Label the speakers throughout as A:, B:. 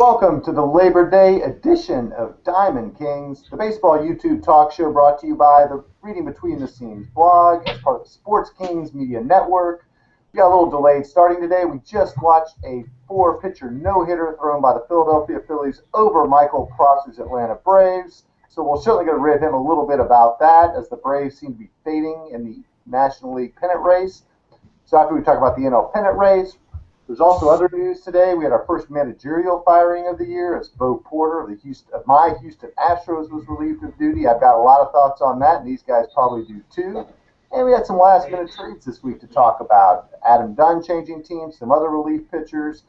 A: Welcome to the Labor Day edition of Diamond Kings, the baseball YouTube talk show brought to you by the Reading Between the Scenes blog as part of the Sports Kings Media Network. We got a little delayed starting today. We just watched a four-pitcher no-hitter thrown by the Philadelphia Phillies over Michael Prosser's Atlanta Braves. So we're certainly going to rid him a little bit about that as the Braves seem to be fading in the National League pennant race. So after we talk about the NL pennant race, there's also other news today. We had our first managerial firing of the year as Bo Porter of my Houston Astros was relieved of duty. I've got a lot of thoughts on that, and these guys probably do too. And we had some last-minute trades this week to talk about. Adam Dunn changing teams, some other relief pitchers.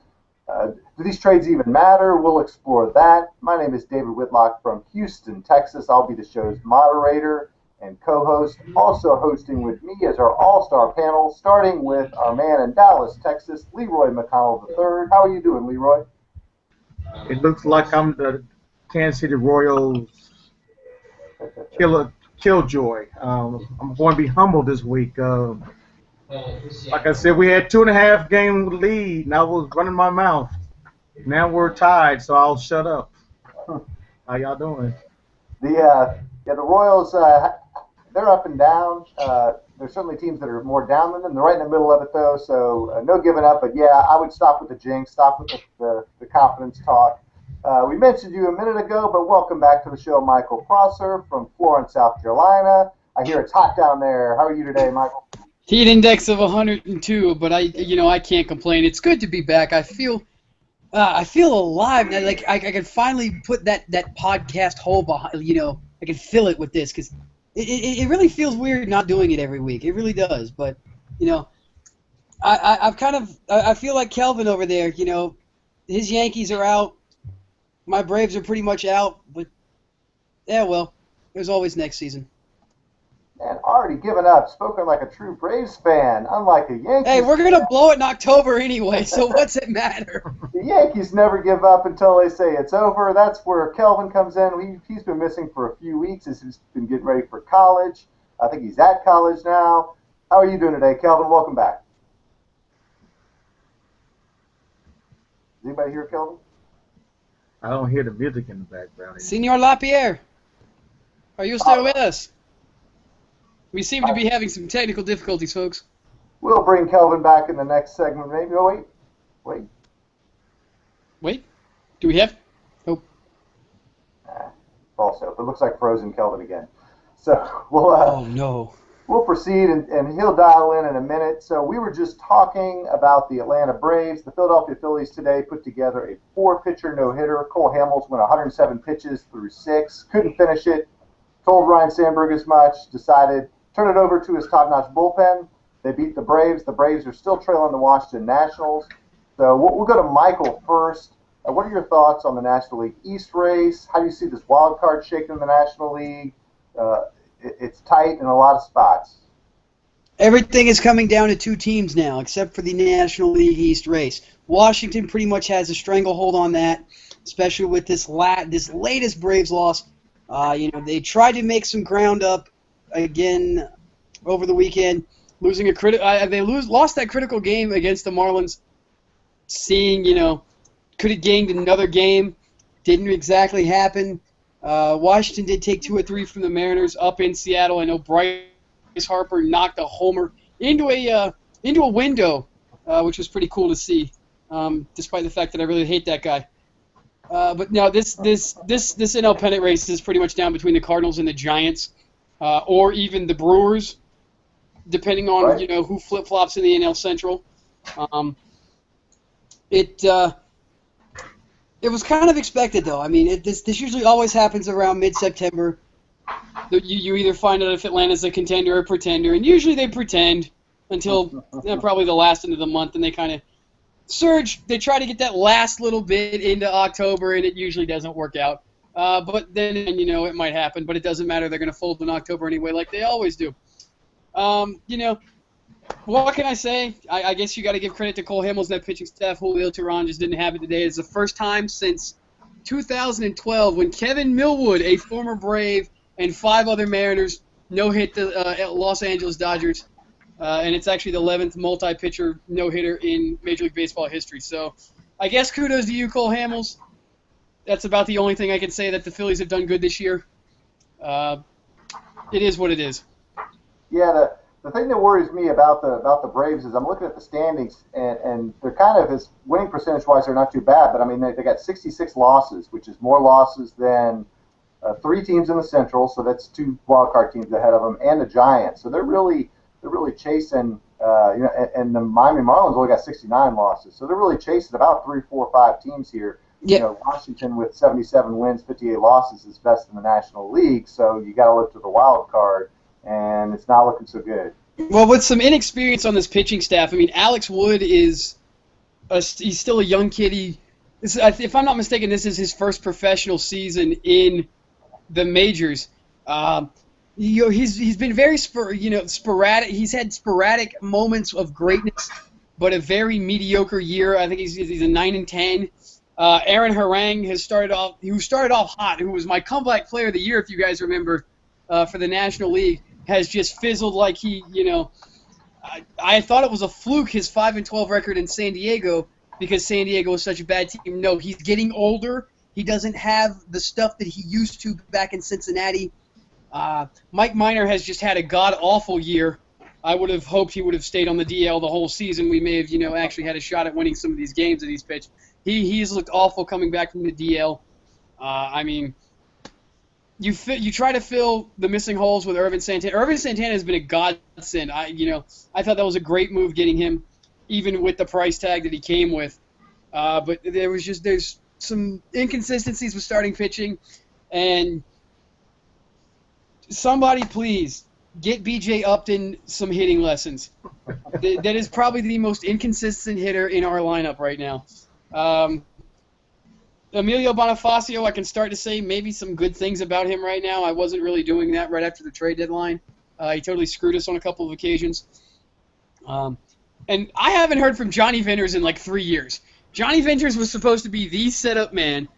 A: Do these trades even matter? We'll explore that. My name is David Whitlock from Houston, Texas. I'll be the show's moderator and co-host. Also hosting with me is our all-star panel, starting with our man in Dallas, Texas, Leroy McConnell III. How are you doing, Leroy?
B: It looks like I'm the Kansas City Royals killjoy. I'm going to be humbled this week. Like I said, we had 2.5 game lead, and I was running my mouth. Now we're tied, so I'll shut up. How y'all doing?
A: The Royals, they're up and down. There's certainly teams that are more down than them. They're right in the middle of it, though, so no giving up. But, yeah, I would stop with the jinx, stop with the confidence talk. We mentioned you a minute ago, but welcome back to the show, Michael Prosser from Florence, South Carolina. I hear it's hot down there. How are you today, Michael?
C: Heat index of 102, but I can't complain. It's good to be back. I feel alive. Like I can finally put that podcast hole behind. I can fill it with this because it really feels weird not doing it every week. It really does. But I feel like Kelvin over there. His Yankees are out. My Braves are pretty much out. But yeah, well, there's always next season.
A: Man, already given up, spoken like a true Braves fan, unlike a Yankees.
C: Hey, we're going to blow it in October anyway, so what's it matter?
A: The Yankees never give up until they say it's over. That's where Kelvin comes in. He's been missing for a few weeks as he's been getting ready for college. I think he's at college now. How are you doing today, Kelvin? Welcome back. Does anybody hear Kelvin?
B: I don't hear the music in the background.
C: Senor LaPierre, are you still with us? We seem to be having some technical difficulties, folks.
A: We'll bring Kelvin back in the next segment, maybe. Oh, wait.
C: Do we have? Oh.
A: False hope. It looks like frozen Kelvin again. So we'll.
C: Oh no.
A: We'll proceed, and he'll dial in a minute. So we were just talking about the Atlanta Braves. The Philadelphia Phillies today put together a 4-pitcher no-hitter. Cole Hamels went 107 pitches through 6. Couldn't finish it. Told Ryan Sandberg as much. Decided turn it over to his top-notch bullpen. They beat the Braves. The Braves are still trailing the Washington Nationals. So we'll go to Michael first. What are your thoughts on the National League East race? How do you see this wild card shaking in the National League? It's tight in a lot of spots.
C: Everything is coming down to 2 teams now, except for the National League East race. Washington pretty much has a stranglehold on that, especially with this latest Braves loss. They tried to make some ground up again over the weekend, losing lost that critical game against the Marlins. Seeing, could have gained another game, didn't exactly happen. Washington did take 2 or 3 from the Mariners up in Seattle. I know Bryce Harper knocked a homer into a window, which was pretty cool to see, despite the fact that I really hate that guy. But no, this NL pennant race is pretty much down between the Cardinals and the Giants. Or even the Brewers, depending on who flip flops in the NL Central. It was kind of expected though. I mean, this usually always happens around mid-September. You either find out if Atlanta's a contender or pretender, and usually they pretend until probably the last end of the month, and they kind of surge. They try to get that last little bit into October, and it usually doesn't work out. But then, it might happen, but it doesn't matter. They're going to fold in October anyway, like they always do. What can I say? I guess you got to give credit to Cole Hamels and that pitching staff. Julio Teheran just didn't have it today. It's the first time since 2012 when Kevin Millwood, a former Brave, and 5 other Mariners no-hit the Los Angeles Dodgers. And it's actually the 11th multi-pitcher no-hitter in Major League Baseball history. So I guess kudos to you, Cole Hamels.
D: that's about the only thing I can say that the Phillies have done good this year. It is what it is.
A: Yeah, the thing that worries me about the Braves is I'm looking at the standings, and they're kind of, as winning percentage wise, they're not too bad. But I mean, they got 66 losses, which is more losses than three teams in the Central. So that's two wild card teams ahead of them, and the Giants. So they're really chasing. And the Miami Marlins only got 69 losses, so they're really chasing about 3, 4, 5 teams here.
C: Yeah.
A: You know, Washington with 77 wins, 58 losses is best in the National League. So you got to look to the wild card, and it's not looking so good.
D: Well, with some inexperience on this pitching staff, I mean, Alex Wood he's still a young kid. If I'm not mistaken, this is his first professional season in the majors. He's been very sporadic. He's had sporadic moments of greatness, but a very mediocre year. I think he's a 9-10. Aaron Harang who started off hot, who was my comeback player of the year, if you guys remember, for the National League, has just fizzled like I thought it was a fluke, his 5-12 record in San Diego, because San Diego was such a bad team. No, he's getting older. He doesn't have the stuff that he used to back in Cincinnati. Mike Minor has just had a god-awful year. I would have hoped he would have stayed on the DL the whole season. We may have, actually had a shot at winning some of these games that he's pitched. He's looked awful coming back from the DL. I mean, you try to fill the missing holes with Ervin Santana. Ervin Santana has been a godsend. I thought that was a great move getting him, even with the price tag that he came with. But there's some inconsistencies with starting pitching, and somebody please get B.J. Upton some hitting lessons. That is probably the most inconsistent hitter in our lineup right now. Emilio Bonifacio, I can start to say maybe some good things about him right now. I wasn't really doing that right after the trade deadline. He totally screwed us on a couple of occasions. And I haven't heard from Johnny Venters in like 3 years. Johnny Venters was supposed to be the setup man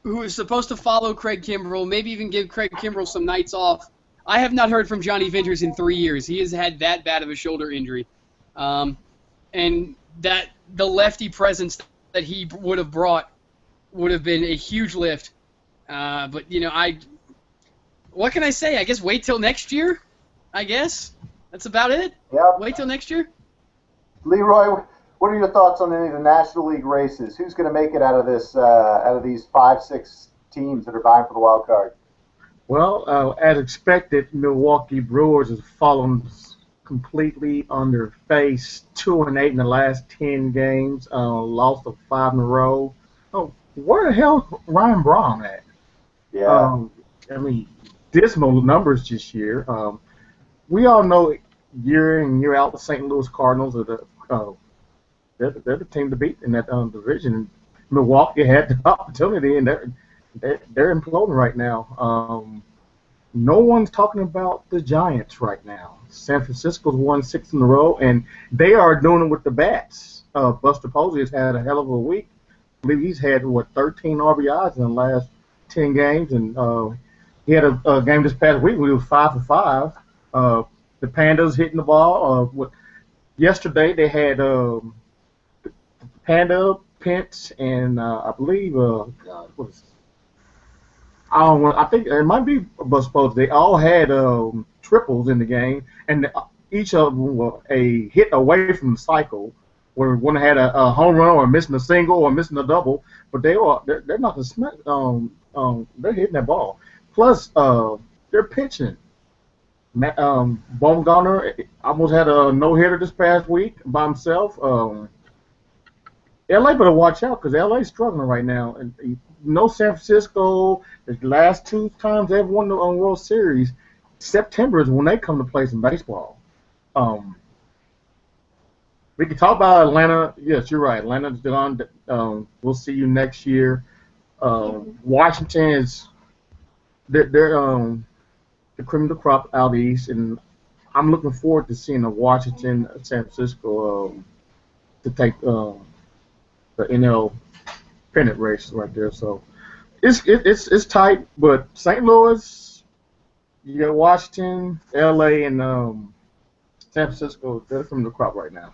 D: who was supposed to follow Craig Kimbrell, maybe even give Craig Kimbrell some nights off. I have not heard from Johnny Venters in 3 years. He has had that bad of a shoulder injury. And that the lefty presence that he would have brought would have been a huge lift. But, what can I say? I guess wait till next year, I guess. That's about it?
A: Yeah.
D: Wait till next year?
A: Leroy, what are your thoughts on any of the National League races? Who's going to make it out of these 5, 6 teams that are vying for the wild card?
B: Well, as expected, Milwaukee Brewers has fallen completely on their face. 2-8 in the last 10 games, lost 5 in a row. Oh, where the hell is Ryan Braun at?
A: Yeah.
B: Dismal numbers this year. We all know year in, year out, the St. Louis Cardinals are they're the team to beat in that division. Milwaukee had the opportunity, and they're imploding right now. No one's talking about the Giants right now. San Francisco's won 6 in a row, and they are doing it with the bats. Buster Posey has had a hell of a week. I believe he's had 13 RBIs in the last 10 games, and he had a game this past week where he was 5 for 5. The Pandas hitting the ball. Yesterday they had Panda, Pence, and I believe I think it might be Buster. They all had triples in the game, and each of them were a hit away from the cycle, where one had a home run or missing a single or missing a double. But they're not they're hitting that ball. Plus, they're pitching. Baumgartner almost had a no-hitter this past week by himself. LA better watch out because LA's struggling right now. And San Francisco, the last 2 times they've won the World Series, September is when they come to play some baseball. We can talk about Atlanta. Yes, you're right. Atlanta's done. We'll see you next year. Washington is they're the cream of the crop out east, and I'm looking forward to seeing a Washington, San Francisco to take the NL pennant race right there. So it's tight, but St. Louis, you got Washington, LA, and San Francisco. They're from the crop right now.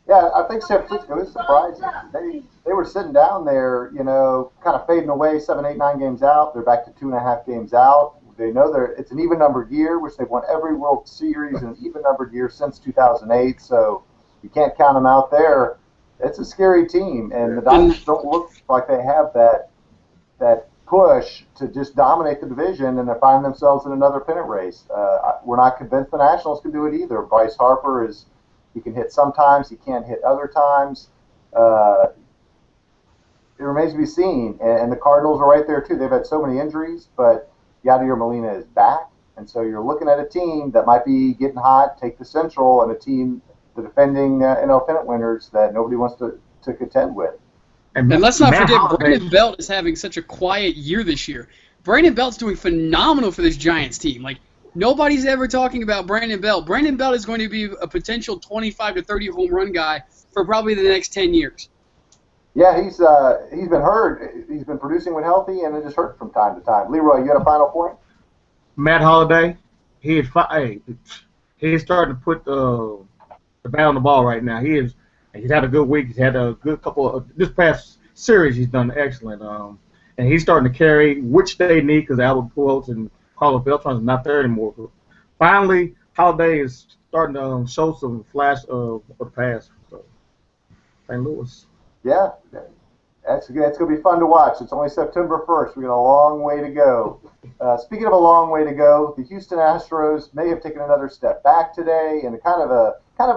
A: Yeah, I think San Francisco is surprising. They were sitting down there, kind of fading away, 7, 8, 9 games out. They're back to 2.5 games out. They know it's an even numbered year, which they've won every World Series in an even numbered year since 2008. So you can't count them out there. It's a scary team, and the Dodgers don't look like they have that push to just dominate the division, and they find themselves in another pennant race. We're not convinced the Nationals can do it either. Bryce Harper he can hit sometimes, he can't hit other times. It remains to be seen. And the Cardinals are right there too. They've had so many injuries, but Yadier Molina is back, and so you're looking at a team that might be getting hot, take the Central, and a team, the defending NL pennant winners, that nobody wants to contend with.
D: And let's not forget, Brandon Belt is having such a quiet year this year. Brandon Belt's doing phenomenal for this Giants team. Like, nobody's ever talking about Brandon Belt. Brandon Belt is going to be a potential 25 to 30 home run guy for probably the next 10 years.
A: Yeah, he's been hurt. He's been producing when healthy, and it just hurt from time to time. Leroy, you had a final point?
B: Matt Holliday, he's starting to put the bat on the ball right now. He's had a good week. He's had a good couple of this past series. He's done excellent. And he's starting to carry, which they need because Albert Pujols and Carlos Beltran's not there anymore. But finally, Holliday is starting to show some flash of the past. So, St. Louis.
A: Yeah, that's going to be fun to watch. It's only September 1st. We've got a long way to go. Speaking of a long way to go, the Houston Astros may have taken another step back today in a kind of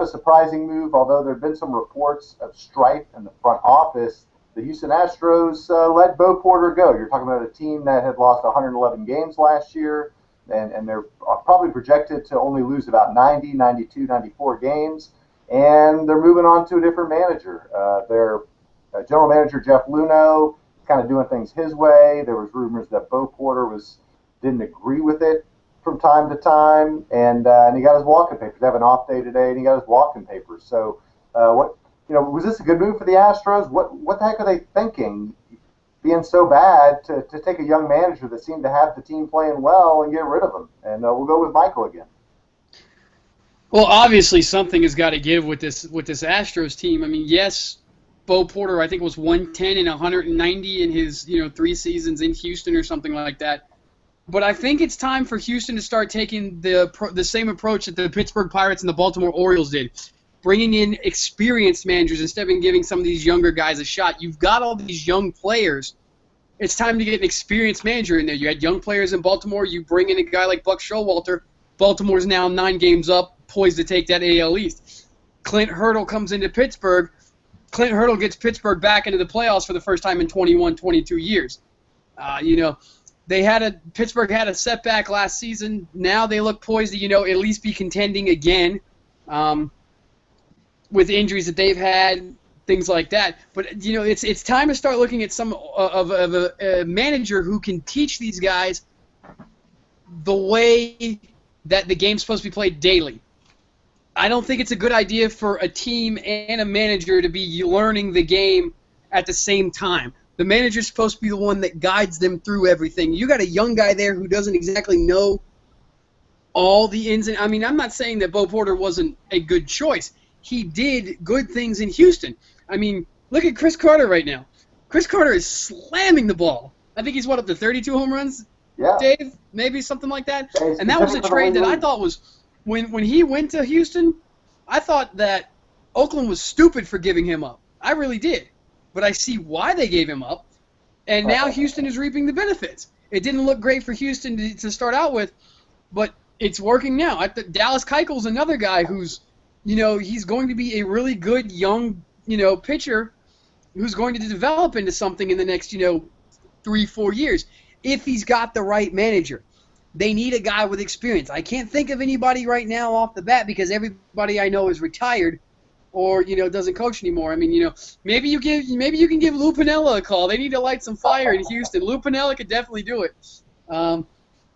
A: a surprising move. Although there have been some reports of strife in the front office, the Houston Astros let Bo Porter go. You're talking about a team that had lost 111 games last year, and they're probably projected to only lose about 90, 92, 94 games. And they're moving on to a different manager. Their general manager, Jeff Luhnow, kind of doing things his way. There was rumors that Bo Porter didn't agree with it from time to time, and he got his walking papers. They have an off day today, and he got his walking papers. So, was this a good move for the Astros? What the heck are they thinking, being so bad to take a young manager that seemed to have the team playing well and get rid of him? And we'll go with Michael again.
D: Well, obviously something has got to give with this Astros team. I mean, yes, Bo Porter, I think, was 110 and 190 in his 3 seasons in Houston or something like that. But I think it's time for Houston to start taking the same approach that the Pittsburgh Pirates and the Baltimore Orioles did, bringing in experienced managers instead of giving some of these younger guys a shot. You've got all these young players. It's time to get an experienced manager in there. You had young players in Baltimore. You bring in a guy like Buck Showalter. Baltimore's now 9 games up, poised to take that AL East. Clint Hurdle comes into Pittsburgh. Clint Hurdle gets Pittsburgh back into the playoffs for the first time in 21, 22 years. Pittsburgh had a setback last season. Now they look poised to, at least be contending again, with injuries that they've had, things like that. But it's time to start looking at some of a manager who can teach these guys the way that the game's supposed to be played daily. I don't think it's a good idea for a team and a manager to be learning the game at the same time. The manager's supposed to be the one that guides them through everything. You got a young guy there who doesn't exactly know all the ins and outs. I mean, I'm not saying that Bo Porter wasn't a good choice. He did good things in Houston. I mean, look at Chris Carter right now. Chris Carter is slamming the ball. I think he's, up to 32 home runs?
A: Yeah.
D: Dave? Maybe something like that? And that was a trade that I thought was, when he went to Houston, I thought that Oakland was stupid for giving him up. I really did. But I see why they gave him up, and now Houston is reaping the benefits. It didn't look great for Houston to start out with, but it's working now. Dallas Keuchel's another guy who's, he's going to be a really good young, pitcher who's going to develop into something in the next, 3-4 years if he's got the right manager. They need a guy with experience. I can't think of anybody right now off the bat because everybody I know is retired or doesn't coach anymore. I mean, maybe you can give Lou Piniella a call. They need to light some fire in Houston. Lou Piniella could definitely do it.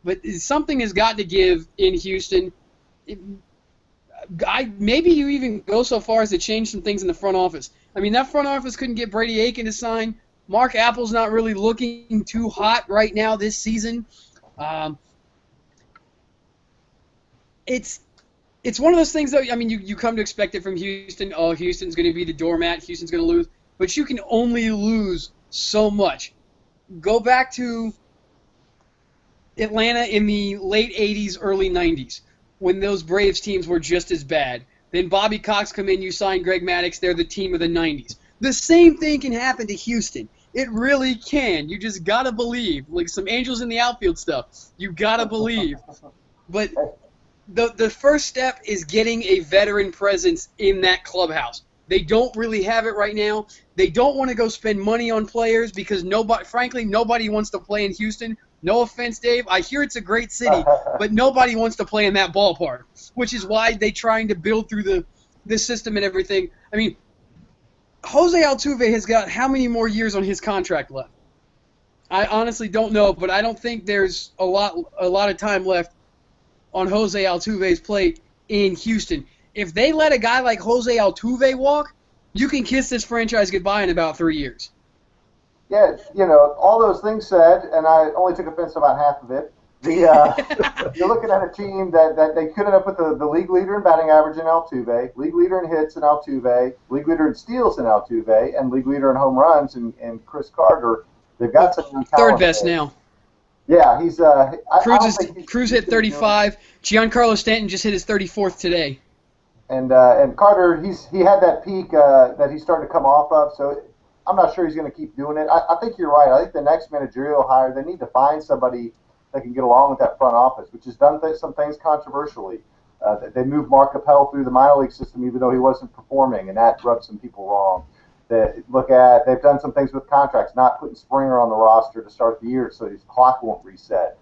D: But something has got to give in Houston. Maybe you even go so far as to change some things in the front office. I mean, that front office couldn't get Brady Aiken to sign. Mark Apple's not really looking too hot right now this season. It's it's one of those things, though. I mean, you come to expect it from Houston. Oh, Houston's going to be the doormat. Houston's going to lose. But you can only lose so much. Go back to Atlanta in the late 80s, early 90s, when those Braves teams were just as bad. Then Bobby Cox come in, you sign Greg Maddux, they're the team of the 90s. The same thing can happen to Houston. It really can. You just got to believe. Like some angels in the outfield stuff. You got to believe. But the first step is getting a veteran presence in that clubhouse. They don't really have it right now. They don't want to go spend money on players because frankly, nobody wants to play in Houston. No offense, Dave. I hear it's a great city, but nobody wants to play in that ballpark, which is why they're trying to build through the system and everything. I mean, Jose Altuve has got how many more years on his contract left? I honestly don't know, but I don't think there's a lot of time left on Jose Altuve's plate in Houston. If they let a guy like Jose Altuve walk, you can kiss this franchise goodbye in about 3 years.
A: Yeah, all those things said, and I only took offense to about half of it. You're looking at a team that they could end up with the league leader in batting average in Altuve, league leader in hits in Altuve, league leader in steals in Altuve, and league leader in home runs in Chris Carter. They've got some
D: third best now.
A: Yeah, he's
D: Cruz hit 35. Giancarlo Stanton just hit his 34th today.
A: And Carter, he had that peak that he's starting to come off of, so I'm not sure he's going to keep doing it. I think you're right. I think the next managerial hire, they need to find somebody that can get along with that front office, which has done some things controversially. They moved Mark Capel through the minor league system even though he wasn't performing, and that rubbed some people wrong. They've done some things with contracts, not putting Springer on the roster to start the year so his clock won't reset.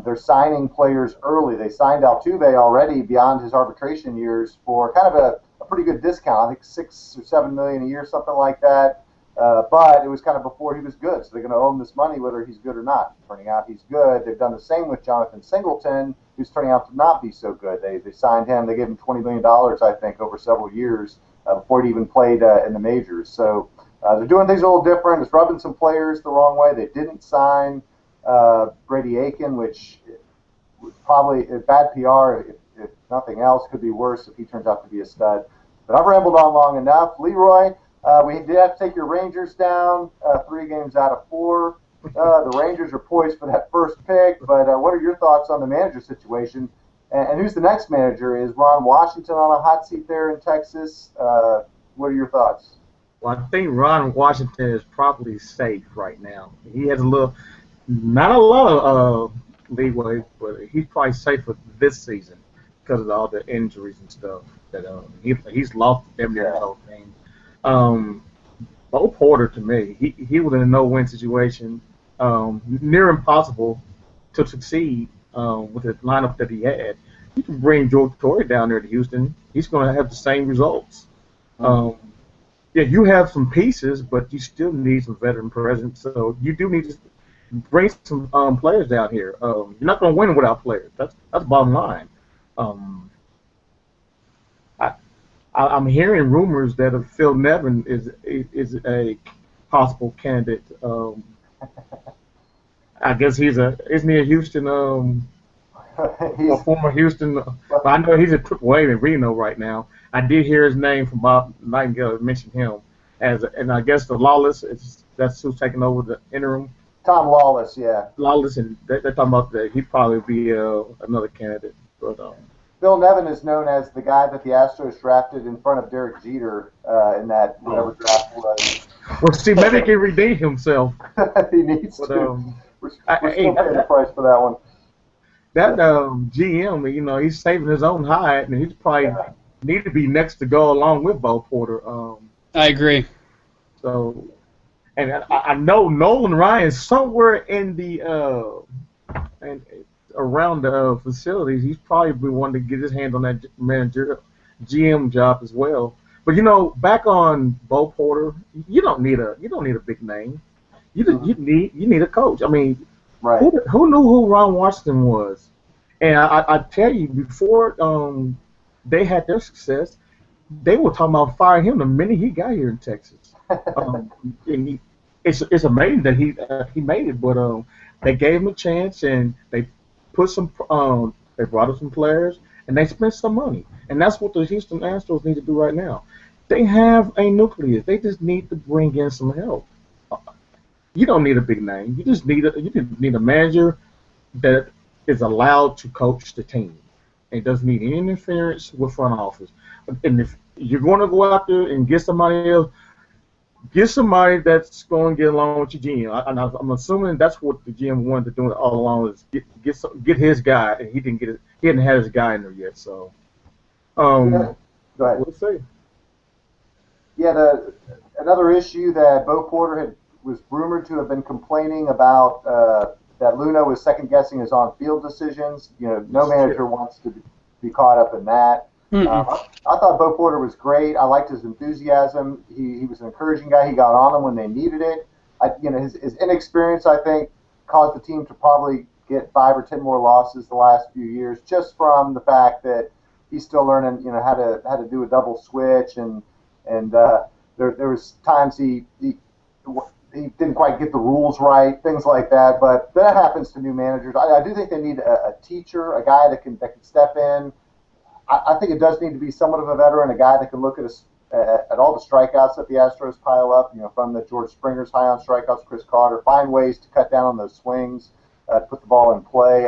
A: They're signing players early. They signed Altuve already beyond his arbitration years for kind of a pretty good discount. I think $6 or $7 million a year, something like that. But it was kind of before he was good, so they're going to owe him this money whether he's good or not. Turning out he's good. They've done the same with Jonathan Singleton, who's turning out to not be so good. They signed him. They gave him $20 million, I think, over several years before he even played in the majors. So they're doing things a little different. It's rubbing some players the wrong way. They didn't sign Brady Aiken, which was probably bad PR, if nothing else. Could be worse if he turns out to be a stud. But I've rambled on long enough. Leroy, we did have to take your Rangers down 3 games out of 4. The Rangers are poised for that first pick, but what are your thoughts on the manager situation? And who's the next manager? Is Ron Washington on a hot seat there in Texas? What are your thoughts?
B: Well, I think Ron Washington is probably safe right now. He has not a lot of leeway, but he's probably safe for this season because of all the injuries and stuff that he's lost damn near his whole team. Bo Porter, to me, he was in a no-win situation, near impossible to succeed with the lineup that he had. You can bring Joe Torre down there to Houston. He's going to have the same results. Yeah, you have some pieces, but you still need some veteran presence. So you do need to bring some players down here. You're not going to win without players. That's the bottom line. I'm hearing rumors that Phil Nevin is a possible candidate. I guess isn't he a Houston? A former Houston. I know he's at AAA in Reno right now. I did hear his name from Bob Nightingale mention him and I guess the Lawless that's who's taking over the interim.
A: Tom Lawless, yeah.
B: Lawless, and they're talking about that he'd probably be another candidate. But
A: Phil Nevin is known as the guy that the Astros drafted in front of Derek Jeter in that whatever draft was.
B: Well, see, maybe he can redeem himself.
A: He needs to. We're still paying the price for that one.
B: That GM, he's saving his own hide, and he's probably need to be next to go along with Bo Porter.
D: I agree.
B: So, and I know Nolan Ryan somewhere in the around the facilities. He's probably been wanting to get his hands on that manager GM job as well. But back on Bo Porter, you don't need a big name. You need a coach. I mean,
A: right.
B: Who knew who Ron Washington was? And I tell you, before they had their success, they were talking about firing him the minute he got here in Texas. And it's amazing that he made it, but they gave him a chance and they put they brought up some players and they spent some money. And that's what the Houston Astros need to do right now. They have a nucleus. They just need to bring in some help. You don't need a big name. You just need a manager that is allowed to coach the team. It doesn't need any interference with front office. And if you're going to go out there and get somebody else, get somebody that's going to get along with your GM. I'm assuming that's what the GM wanted to do all along is get his guy, and he didn't get it. He hadn't had his guy in there yet. So,
A: Go ahead.
B: We'll see.
A: Yeah, another issue that Bo Porter was rumored to have been complaining about that Luhnow was second guessing his on-field decisions. No manager wants to be caught up in that. I thought Bo Porter was great. I liked his enthusiasm. He was an encouraging guy. He got on them when they needed it. His inexperience, I think, caused the team to probably get 5 or 10 more losses the last few years, just from the fact that he's still learning, how to do a double switch, and there was times he didn't quite get the rules right, things like that. But that happens to new managers. I do think they need a teacher, a guy that can step in. I think it does need to be somewhat of a veteran, a guy that can look at all the strikeouts that the Astros pile up, from the George Springer's high on strikeouts, Chris Carter, find ways to cut down on those swings, to put the ball in play.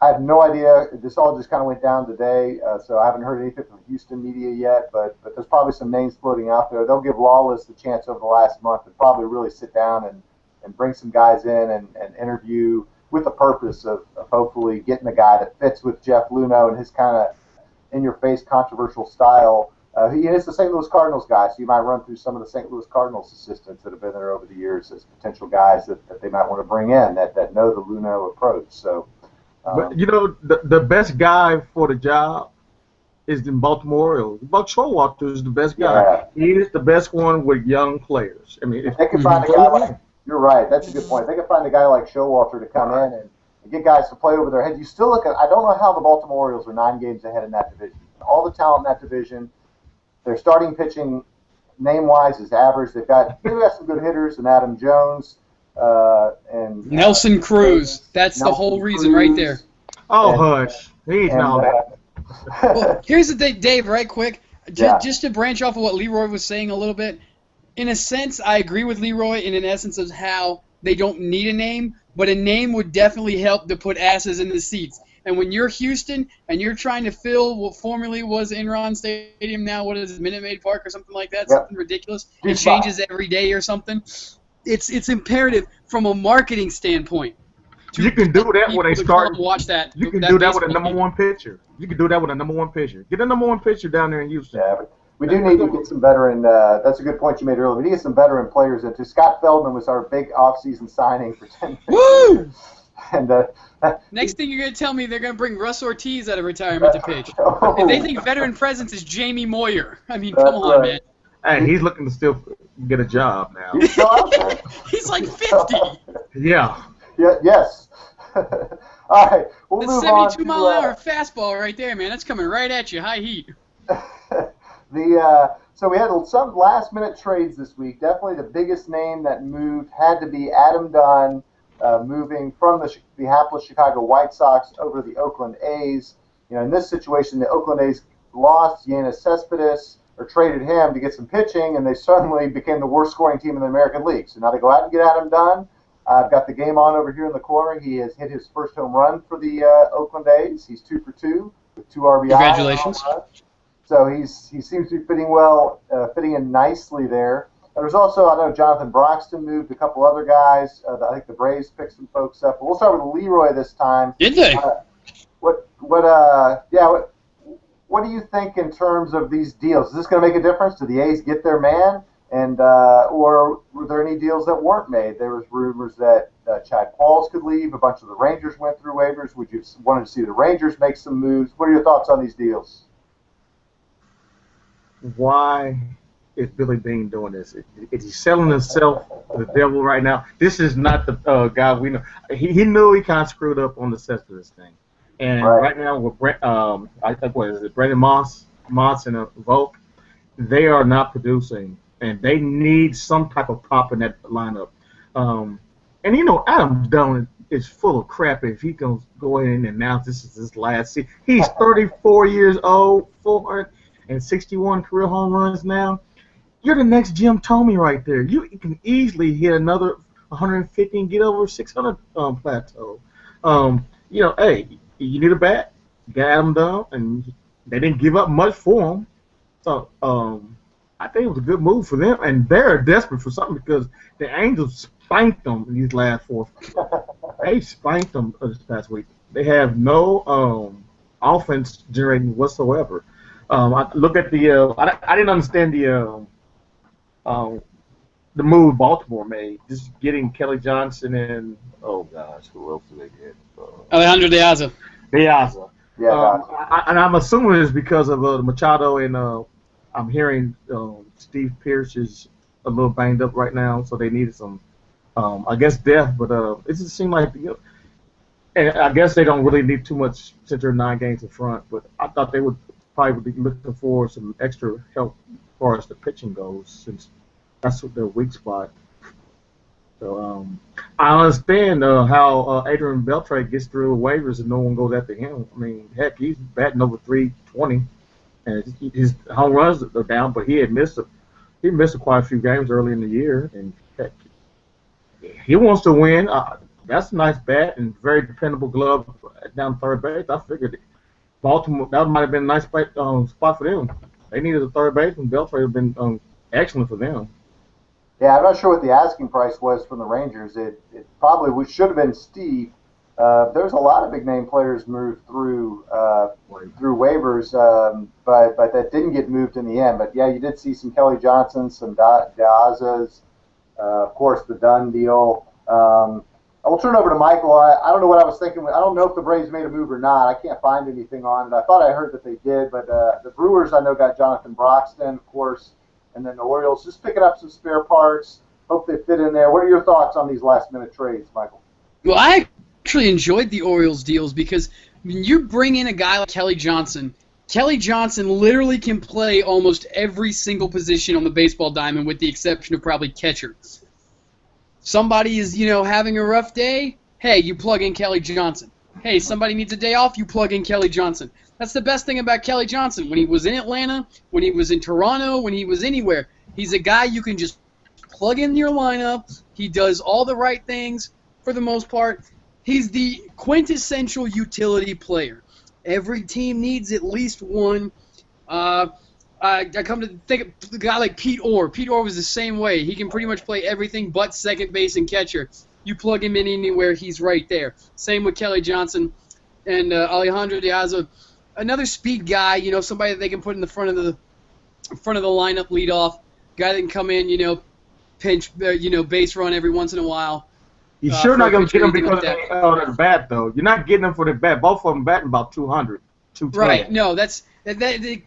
A: I have no idea. This all just kind of went down today, so I haven't heard anything from Houston media yet, but there's probably some names floating out there. They'll give Lawless the chance over the last month to probably really sit down and bring some guys in and interview with the purpose of hopefully getting a guy that fits with Jeff Luhnow and his kind of in-your-face controversial style. He is the St. Louis Cardinals guy, so you might run through some of the St. Louis Cardinals assistants that have been there over the years as potential guys that they might want to bring in that know the Luhnow approach. So,
B: but the best guy for the job is the Baltimore Orioles. Buck Showalter is the best guy.
A: Yeah.
B: He is the best one with young players. I mean,
A: if they can find a guy like, you're right, that's a good point. They can find a guy like Showalter to come in and get guys to play over their heads. You still look at, I don't know how the Baltimore Orioles are 9 games ahead in that division. All the talent in that division, their starting pitching name-wise is average. They've got some good hitters in Adam Jones and
D: Nelson Cruz. That's the whole reason right there.
B: Oh, hush. He's not.
D: Well, here's the thing, Dave, right quick.
A: Yeah.
D: Just to branch off of what Leroy was saying a little bit. In a sense, I agree with Leroy in essence of how they don't need a name, but a name would definitely help to put asses in the seats. And when you're Houston and you're trying to fill what formerly was Enron Stadium, now what is it, Minute Maid Park or something like that, something ridiculous. It changes every day or something. It's imperative from a marketing standpoint.
B: You can do that when they start.
D: Watch that.
B: You can do that with a number one pitcher. You can do that with a number one pitcher. Get a number one pitcher down there in Houston.
A: Yeah, but we do need to get some veteran. That's a good point you made earlier. We need to get some veteran players into. Scott Feldman was our big offseason signing for 10
D: Woo!
A: And
D: next thing you're going to tell me they're going to bring Russ Ortiz out of retirement to pitch.
A: Oh.
D: If they think veteran presence is Jamie Moyer. I mean, come on, man.
B: Hey, he's looking to still get a job now.
A: He's still out there.
D: He's like 50.
B: Yeah.
A: Yes. All right. We'll
D: That's
A: move on
D: 72
A: to,
D: mile an hour fastball right there, man. That's coming right at you, high heat.
A: So we had some last-minute trades this week. Definitely the biggest name that moved had to be Adam Dunn, moving from the hapless Chicago White Sox over to the Oakland A's. In this situation, the Oakland A's lost Yoenis Cespedes, or traded him to get some pitching, and they suddenly became the worst-scoring team in the American League. So now they go out and get Adam Dunn. I've got the game on over here in the corner. He has hit his first home run for the Oakland A's. He's 2 for 2 with 2 RBIs.
D: Congratulations.
A: So he seems to be fitting in nicely there. There's also, I know Jonathan Broxton moved a couple other guys. I think the Braves picked some folks up. But we'll start with Leroy this time.
D: Did they?
A: What do you think in terms of these deals? Is this going to make a difference? Do the A's get their man? And or were there any deals that weren't made? There was rumors that Chad Pauls could leave. A bunch of the Rangers went through waivers. Would you wanted to see the Rangers make some moves? What are your thoughts on these deals?
B: Why is Billy Beane doing this? Is he selling himself to the devil right now? This is not the guy we know. He knew he kind of screwed up on the Cespedes thing. And right now with I think Brandon Moss and Volk, they are not producing, and they need some type of pop in that lineup. And Adam Dunn is full of crap if he can go ahead and announce this is his last season. He's 34 years old, 461 career home runs now. You're the next Jim Thome right there. You can easily hit another 150 and get over 600 plateau. Hey, you need a bat. You got Adam Dunn, and they didn't give up much for him. So I think it was a good move for them, and they're desperate for something because the Angels spanked them in these last 4. They spanked them this past week. They have no offense generating whatsoever. I look at the. I didn't understand the move Baltimore made, just getting Kelly Johnson and who else did they get?
D: Alejandro De Aza.
A: Yeah.
B: And I'm assuming it's because of Machado and I'm hearing Steve Pearce is a little banged up right now, so they needed some, I guess, depth. But it just seemed like, and I guess they don't really need too much since they're 9 games in front. But I thought they would probably be looking for some extra help as far as the pitching goes, since that's their weak spot. So I understand how Adrian Beltre gets through waivers and no one goes after him. I mean, heck, he's batting over 320, and his home runs are down, but he missed quite a few games early in the year, and heck, he wants to win. That's a nice bat and very dependable glove down third base. I figured Baltimore, that might have been a nice spot for them. They needed a third baseman. Beltre would have been excellent for them.
A: Yeah, I'm not sure what the asking price was from the Rangers. It probably should have been steep. There's a lot of big name players moved through waivers, but that didn't get moved in the end. But yeah, you did see some Kelly Johnsons, some De Azas, of course the Dunn deal. I will turn it over to Michael. I don't know what I was thinking. I don't know if the Braves made a move or not. I can't find anything on it. I thought I heard that they did, but the Brewers I know got Jonathan Broxton, of course. And then the Orioles just picking up some spare parts. Hope they fit in there. What are your thoughts on these last-minute trades, Michael?
D: Well, I actually enjoyed the Orioles deals because when you bring in a guy like Kelly Johnson literally can play almost every single position on the baseball diamond with the exception of probably catcher. Somebody is, having a rough day, hey, you plug in Kelly Johnson. Hey, somebody needs a day off, you plug in Kelly Johnson. That's the best thing about Kelly Johnson. When he was in Atlanta, when he was in Toronto, when he was anywhere, he's a guy you can just plug in your lineup. He does all the right things for the most part. He's the quintessential utility player. Every team needs at least one. I come to think of a guy like Pete Orr. Pete Orr was the same way. He can pretty much play everything but second base and catcher. You plug him in anywhere, he's right there. Same with Kelly Johnson and Alejandro De Aza. Another speed guy, somebody that they can put in the front of the lineup, lead off, guy that can come in, pinch, base run every once in a while.
B: You're sure not going to get them because of their bat, though. You're not getting them for their bat. Both of them batting about 200, 220. Right.
D: No, that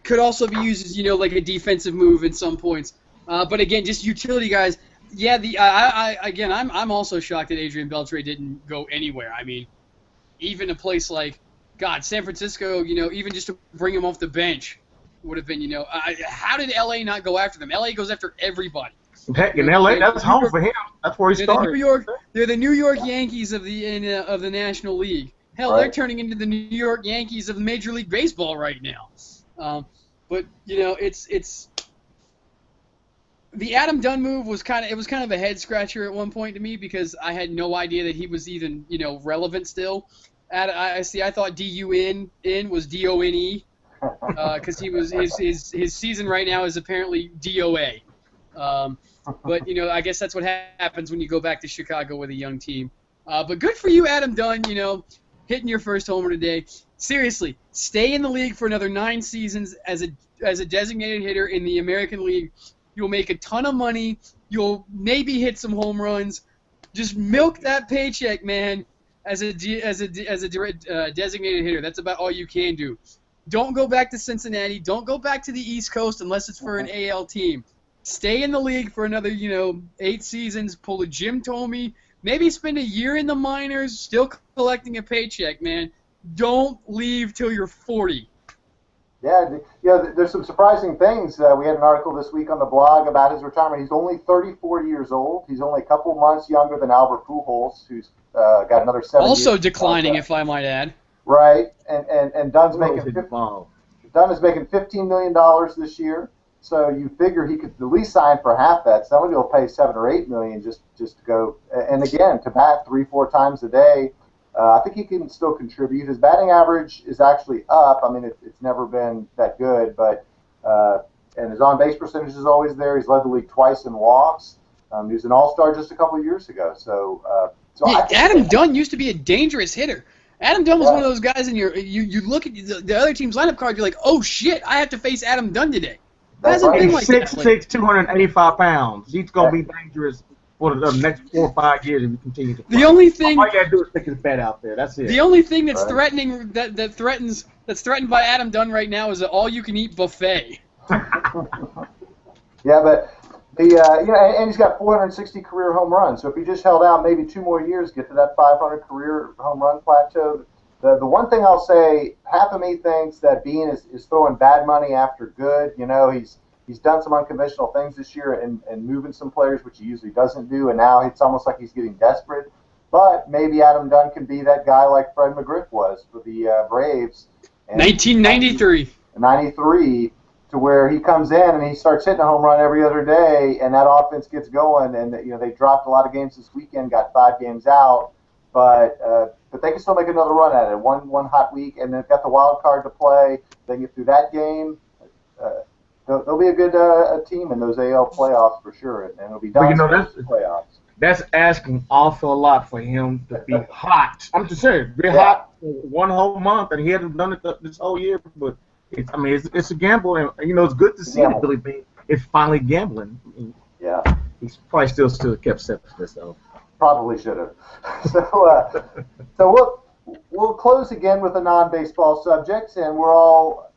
D: could also be used as like a defensive move at some points. But again, just utility guys. Yeah. I'm also shocked that Adrian Beltre didn't go anywhere. I mean, even a place like San Francisco, even just to bring him off the bench would have been, how did LA not go after them? LA goes after everybody.
B: Heck, in LA, that's home for him. That's where he started.
D: They're the New York Yankees of the National League. Hell, They're turning into the New York Yankees of Major League Baseball right now. But it's the Adam Dunn move was kind of a head scratcher at one point to me because I had no idea that he was even relevant still. I thought DUN was DONE because his season right now is apparently DOA. But I guess that's what happens when you go back to Chicago with a young team. But good for you, Adam Dunn. Hitting your first homer today. Seriously, stay in the league for another 9 seasons as a designated hitter in the American League. You'll make a ton of money. You'll maybe hit some home runs. Just milk that paycheck, man. As a designated hitter, that's about all you can do. Don't go back to Cincinnati. Don't go back to the East Coast unless it's for an AL team. Stay in the league for another, 8 seasons. Pull a Jim Thome. Maybe spend a year in the minors, still collecting a paycheck, man. Don't leave till you're 40.
A: There's some surprising things. We had an article this week on the blog about his retirement. He's only 34 years old. He's only a couple months younger than Albert Pujols, who's got another 7 years.
D: Also declining, if I might add.
A: Right, and Dunn's making Dunn is making $15 million this year. So you figure he could at least sign for half that. Somebody will pay $7 or $8 million just to go. And again, to bat 3-4 times a day, I think he can still contribute. His batting average is actually up. I mean, it's never been that good, but and his on-base percentage is always there. He's led the league twice in walks. He was an all-star just a couple of years ago. So
D: Adam Dunn used to be a dangerous hitter. Adam Dunn was one of those guys in you look at the other team's lineup card, you're like, oh shit, I have to face Adam Dunn today.
B: He's 6'6", 285 pounds. He's going to be dangerous for the next 4 or 5 years if he continues to play.
D: The only thing
B: all you got to do is stick his bat out there. That's it.
D: The only thing that's threatening that's threatened by Adam Dunn right now is an all-you-can-eat buffet.
A: Yeah, but and he's got 460 career home runs. So if he just held out maybe 2 more years, get to that 500 career home run plateau. The one thing I'll say, half of me thinks that Bean is throwing bad money after good. He's done some unconventional things this year and moving some players, which he usually doesn't do, and now it's almost like he's getting desperate. But maybe Adam Dunn can be that guy like Fred McGriff was for the Braves.
D: 1993.
A: 93, to where he comes in and he starts hitting a home run every other day, and that offense gets going. And they dropped a lot of games this weekend, got 5 games out, but they can still make another run at it. One hot week, and they've got the wild card to play. They get through that game. They'll be a good team in those AL playoffs for sure, and it'll be done
B: that's
A: playoffs.
B: That's asking awful lot for him to be hot. I'm just saying, hot for 1 whole month, and he hasn't done it this whole year. But it's a gamble, and it's good to see Billy Bean is finally gambling.
A: Yeah,
B: he's probably still kept separate though.
A: Probably should have. So we'll close again with a non-baseball subject, and we're all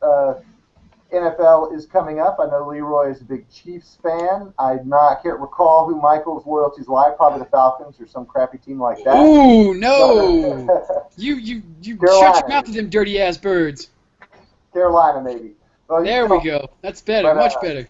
A: NFL is coming up. I know Leroy is a big Chiefs fan. I can't recall who Michael's loyalties lie. Probably the Falcons or some crappy team like that.
D: Ooh, no! you shut your mouth to them dirty ass birds.
A: Carolina, maybe. Well,
D: there we go. That's better. Much better.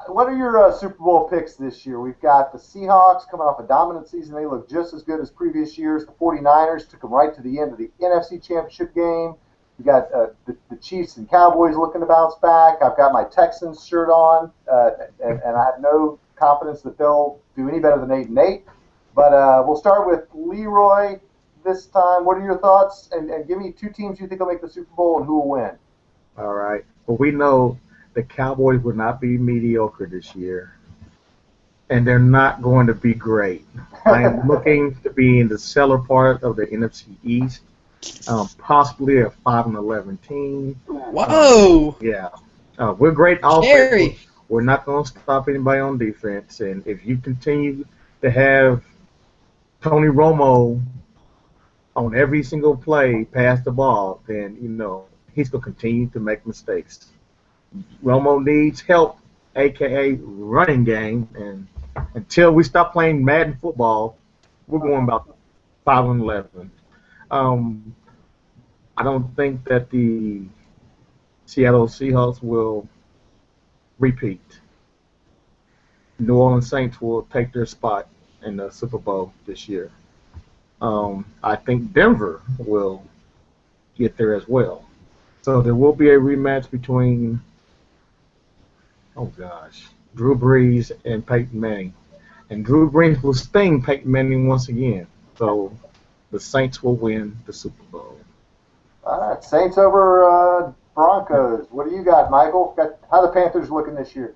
A: What are your Super Bowl picks this year? We've got the Seahawks coming off a dominant season. They look just as good as previous years. The 49ers took them right to the end of the NFC Championship game. You got the Chiefs and Cowboys looking to bounce back. I've got my Texans shirt on, and I have no confidence that they'll do any better than 8-8. But we'll start with Leroy this time. What are your thoughts? And give me 2 teams you think will make the Super Bowl and who will win.
B: All right. Well, we know the Cowboys will not be mediocre this year, and they're not going to be great. I am looking to be in the cellar part of the NFC East. Possibly a 5-11 team.
D: Whoa!
B: We're great offense.
D: Scary.
B: We're not going to stop anybody on defense, and if you continue to have Tony Romo on every single play, pass the ball, then he's going to continue to make mistakes. Romo needs help, aka running game, and until we stop playing Madden football, we're going about 5-11. I don't think that the Seattle Seahawks will repeat. New Orleans Saints will take their spot in the Super Bowl this year. I think Denver will get there as well. So there will be a rematch between, Drew Brees and Peyton Manning. And Drew Brees will sting Peyton Manning once again. So the Saints will win the Super Bowl.
A: All right, Saints over Broncos. What do you got, Michael? How the Panthers looking this year?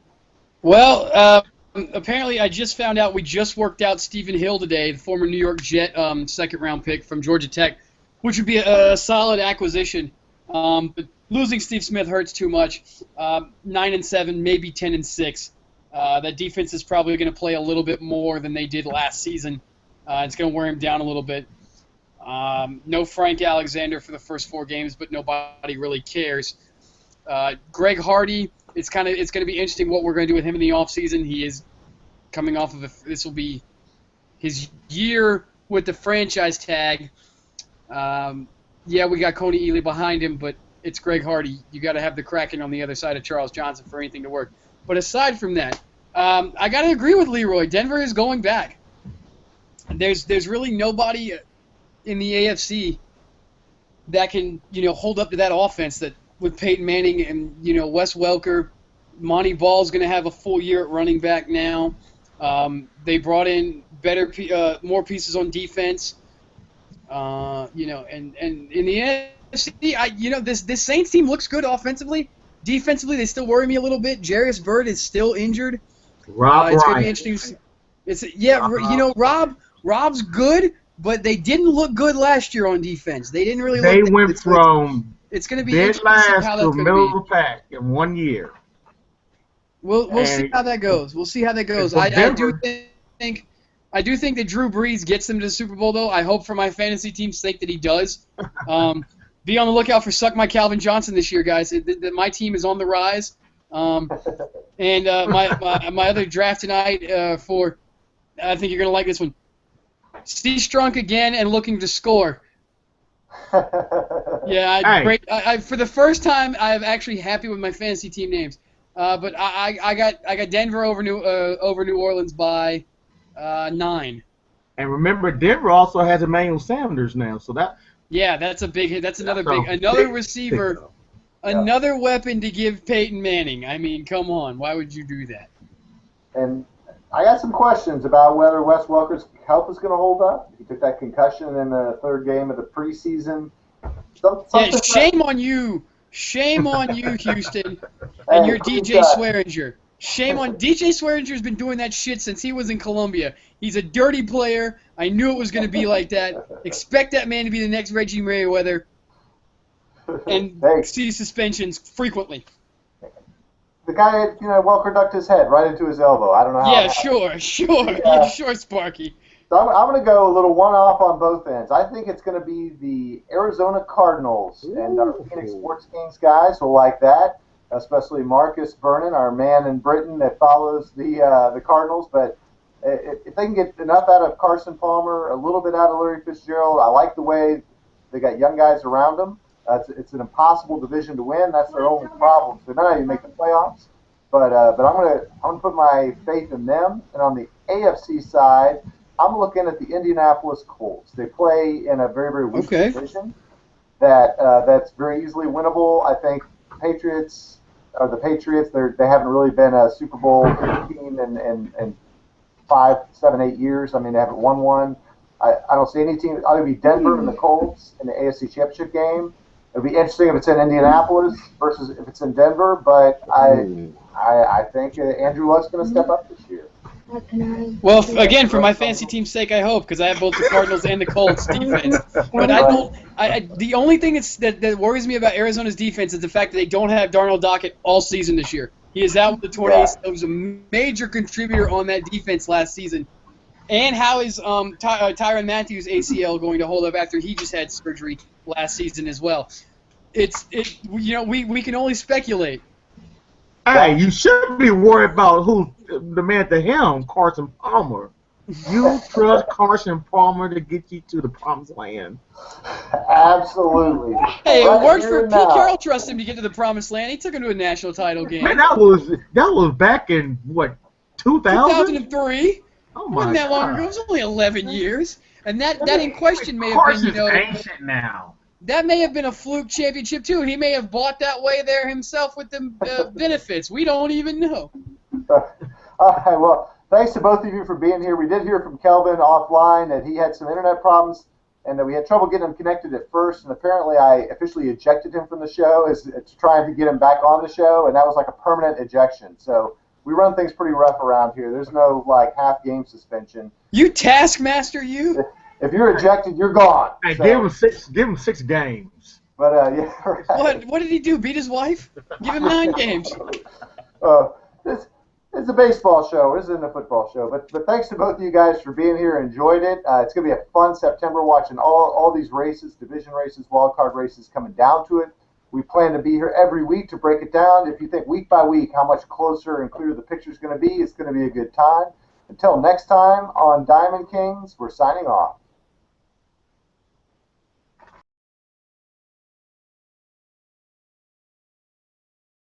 D: Well, apparently I just found out we just worked out Stephen Hill today, the former New York Jet second-round pick from Georgia Tech, which would be a solid acquisition. But losing Steve Smith hurts too much. 9-7, maybe 10-6. That defense is probably going to play a little bit more than they did last season. It's going to wear him down a little bit. No Frank Alexander for the first 4 games, but nobody really cares. Greg Hardy, it's going to be interesting what we're going to do with him in the offseason. He is coming off of this will be his year with the franchise tag. We got Cody Ealy behind him, but it's Greg Hardy. You got to have the Kraken on the other side of Charles Johnson for anything to work. But aside from that, I got to agree with Leroy. Denver is going back. There's really nobody in the AFC that can hold up to that offense that with Peyton Manning and Wes Welker. Monty Ball's going to have a full year at running back now. They brought in more pieces on defense. And in the NFC, this Saints team looks good offensively. Defensively, they still worry me a little bit. Jarius Byrd is still injured. It's going to be interesting. Rob's good, but they didn't look good last year on defense. They didn't really.
B: They went from
D: it's going to be
B: dead
D: interesting how
B: last to middle of the pack in 1 year.
D: We'll see how that goes. I do think that Drew Brees gets them to the Super Bowl, though. I hope for my fantasy team's sake that he does. Be on the lookout for Suck My Calvin Johnson this year, guys. My team is on the rise. And my other draft tonight I think you're going to like this one. C. Strunk again and looking to score. Yeah, great. For the first time, I'm actually happy with my fantasy team names. But I got Denver over New Orleans by 9.
B: And remember, Denver also has Emmanuel Sanders now, so that.
D: Yeah, that's a big hit. That's another receiver, another weapon to give Peyton Manning. I mean, come on, why would you do that?
A: And I got some questions about whether Wes Welker's health is going to hold up. He took that concussion in the third game of the preseason.
D: Shame on you. Shame on you, Houston, and your DJ Swearinger. Shame on DJ Swearinger's been doing that shit since he was in Columbia. He's a dirty player. I knew it was going to be like that. Expect that man to be the next Reggie Merriweather and see suspensions frequently.
A: The guy, Welker ducked his head right into his elbow. I don't know how.
D: Yeah, sure. Yeah, sure, Sparky.
A: So I'm going to go a little one-off on both ends. I think it's going to be the Arizona Cardinals, and our Phoenix Sports Kings guys will like that, especially Marcus Vernon, our man in Britain that follows the Cardinals. But if they can get enough out of Carson Palmer, a little bit out of Larry Fitzgerald, I like the way they got young guys around them. It's an impossible division to win. That's their only problem. So they might not even make the playoffs. But I'm gonna put my faith in them. And on the AFC side, I'm looking at the Indianapolis Colts. They play in a very, very weak division that's very easily winnable. I think the Patriots. They haven't really been a Super Bowl team in 5, 7, 8 years. I mean, they haven't won one. I don't see any team. It'll be Denver and the Colts in the AFC Championship game. It'll be interesting if it's in Indianapolis versus if it's in Denver. But I think Andrew Luck's going to step up this year.
D: Well, again, for my fantasy team's sake, I hope, because I have both the Cardinals and the Colts defense. But I don't. The only thing that worries me about Arizona's defense is the fact that they don't have Darnell Dockett all season this year. He is out with the torn ACL. He was a major contributor on that defense last season. And how is Tyrann Mathieu's ACL going to hold up after he just had surgery last season as well? We can only speculate.
B: Hey, you shouldn't be worried about who the man at the helm, Carson Palmer. You trust Carson Palmer to get you to the promised land.
A: Absolutely.
D: Hey, it worked for Pete Carroll. Trust him to get to the promised land. He took him to a national title game.
B: Man, that was back in what, 2000?
D: 2003.
B: Oh my
D: Wasn't that
B: God.
D: long ago? It was only 11 years. And that in question may have
B: Carson's
D: been,
B: ancient now.
D: that may have been a fluke championship too. He may have bought that way there himself with the benefits. We don't even know.
A: All right, well, thanks to both of you for being here. We did hear from Kelvin offline that he had some internet problems and that we had trouble getting him connected at first. And apparently I officially ejected him from the show to try to get him back on the show, and that was like a permanent ejection. So we run things pretty rough around here. There's no half-game suspension.
D: You taskmaster, you.
A: If you're ejected, you're gone.
B: Hey,
A: So,
B: give him 6 games.
A: But yeah, right.
D: What did he do? Beat his wife? Give him 9 games.
A: It's a baseball show. This isn't a football show. But thanks to both of you guys for being here. Enjoyed it. It's going to be a fun September watching all these races, division races, wild card races coming down to it. We plan to be here every week to break it down. If you think week by week how much closer and clearer the picture is going to be, it's going to be a good time. Until next time on Diamond Kings, we're signing off.